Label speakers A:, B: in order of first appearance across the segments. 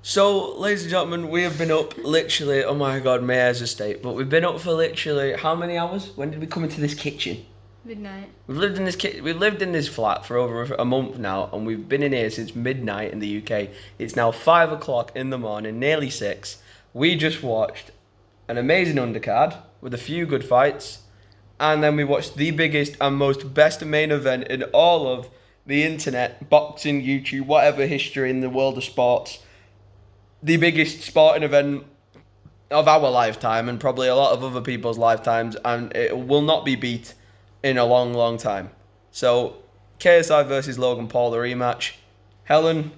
A: So, ladies and gentlemen, we have been up literally, oh my god, my hair's a state, but we've been up for literally how many hours? When did we come into this kitchen?
B: Midnight.
A: We've lived in this flat for over a month now, and we've been in here since midnight in the UK. It's now 5 o'clock in the morning, nearly 6. We just watched an amazing undercard with a few good fights, and then we watched the biggest and most best main event in all of the internet, boxing, YouTube, whatever history in the world of sports. The biggest sporting event of our lifetime and probably a lot of other people's lifetimes, and it will not be beat in a long, long time. So, KSI versus Logan Paul, the rematch. Helen,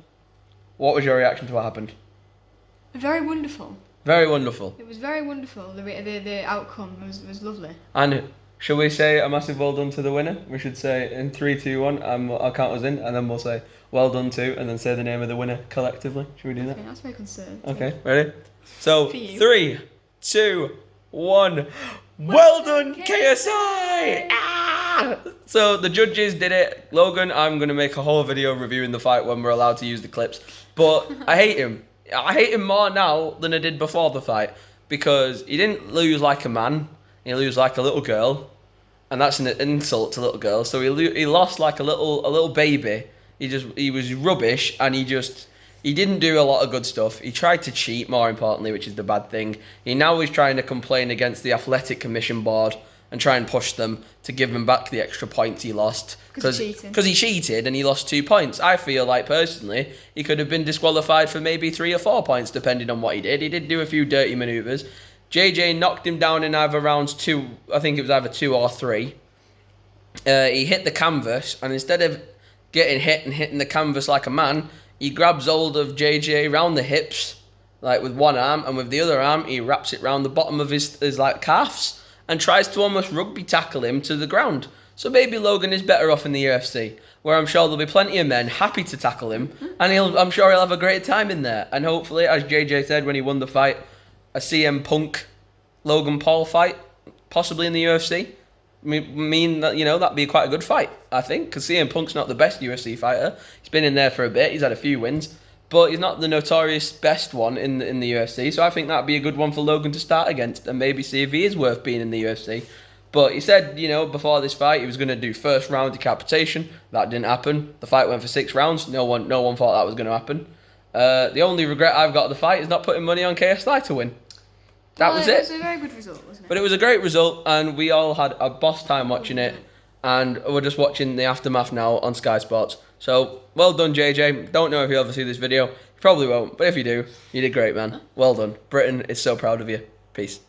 A: what was your reaction to what happened?
B: Very wonderful.
A: Very wonderful.
B: It was very wonderful. The outcome was lovely.
A: And shall we say a massive well done to the winner? We should say in 3, 2, 1, and I'll count us in, and then we'll say well done to, and then say the name of the winner collectively. Should we do that?
B: Okay, that's very concerned.
A: Okay, ready? So,
B: For you.
A: 3, 2, 1. Well done, KSI! Ah! So the judges did it. Logan, I'm going to make a whole video reviewing the fight when we're allowed to use the clips. But I hate him. I hate him more now than I did before the fight. Because he didn't lose like a man. He lose like a little girl. And that's an insult to little girls. So he lost like a little baby. He was rubbish, and he didn't do a lot of good stuff. He tried to cheat, more importantly, which is the bad thing. He now is trying to complain against the Athletic Commission Board and try and push them to give him back the extra points he lost. Because he cheated and he lost 2 points. I feel like, personally, he could have been disqualified for maybe 3 or 4 points, depending on what he did. He did do a few dirty manoeuvres. JJ knocked him down in either rounds 2, I think it was either 2 or 3. He hit the canvas, and instead of getting hit and hitting the canvas like a man, he grabs hold of JJ round the hips, like with one arm, and with the other arm he wraps it round the bottom of his like calves and tries to almost rugby tackle him to the ground. So maybe Logan is better off in the UFC, where I'm sure there'll be plenty of men happy to tackle him, and I'm sure he'll have a great time in there. And hopefully, as JJ said when he won the fight, a CM Punk Logan Paul fight, possibly in the UFC. Mean that, that'd be quite a good fight, I think, because CM Punk's not the best UFC fighter. He's been in there for a bit. He's had a few wins, but he's not the notorious best one in the UFC. So I think that'd be a good one for Logan to start against, and maybe see if he is worth being in the UFC. But he said, before this fight, he was going to do first round decapitation. That didn't happen. The fight went for 6 rounds. No one thought that was going to happen. The only regret I've got of the fight is not putting money on KSI to win. That was it.
B: It was a very good result, wasn't it?
A: But it was a great result, and we all had a boss time watching it, and we're just watching the aftermath now on Sky Sports. So, well done, JJ. Don't know if you'll ever see this video. You probably won't, but if you do, you did great, man. Well done. Britain is so proud of you. Peace.